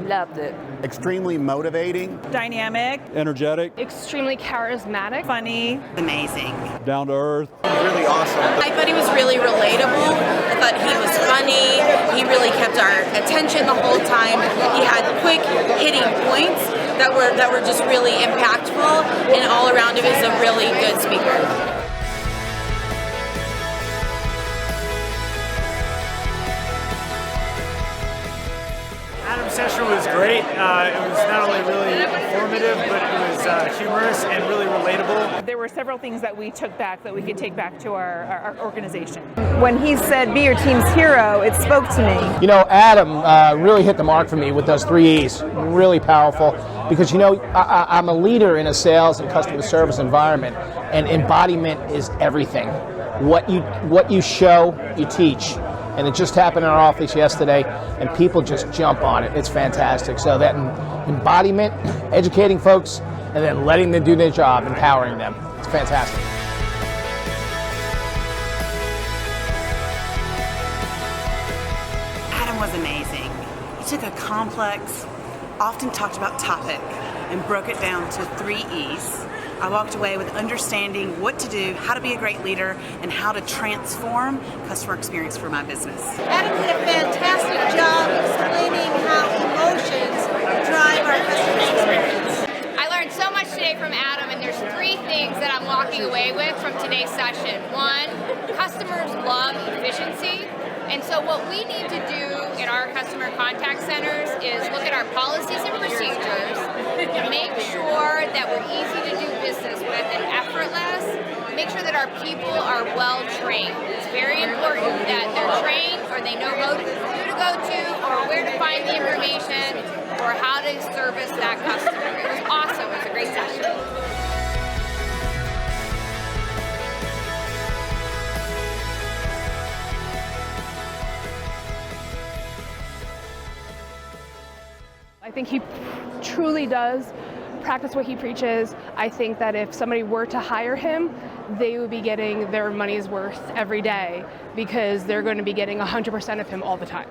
loved it. Extremely motivating. Dynamic. Energetic. Extremely charismatic. Funny. Amazing. Down to earth. Really awesome. I thought he was really relatable. I thought he was funny. He really kept our attention the whole time. He had quick hitting points that were just really impactful, and all around him is a really good speaker. Adam's session was great. It was not only really informative, but it was humorous and really relatable. There were several things that we took back that we could take back to our organization. When he said, "Be your team's hero," it spoke to me. You know, Adam really hit the mark for me with those 3 E's. Really powerful, because you know, I'm a leader in a sales and customer service environment, and embodiment is everything. What you show, you teach. And it just happened in our office yesterday, and people just jump on it. It's fantastic. So that embodiment, educating folks, and then letting them do their job, empowering them. It's fantastic. Adam was amazing. He took a complex, often talked about topic and broke it down to 3 E's. I walked away with understanding what to do, how to be a great leader, and how to transform customer experience for my business. Adam did a fantastic job explaining how emotions drive our customer experience. I learned so much today from Adam, and there's 3 things that I'm walking away with from today's session. 1, customers love efficiency. And so what we need to do in our customer contact centers is look at our policies and procedures, make sure that we're easy to do business with and effortless, make sure that our people are well trained. It's very important that they're trained, or they know who to go to, or where to find the information, or how to service that customer. It was awesome. It was a great session. I think he truly does practice what he preaches. I think that if somebody were to hire him, they would be getting their money's worth every day, because they're going to be getting 100% of him all the time.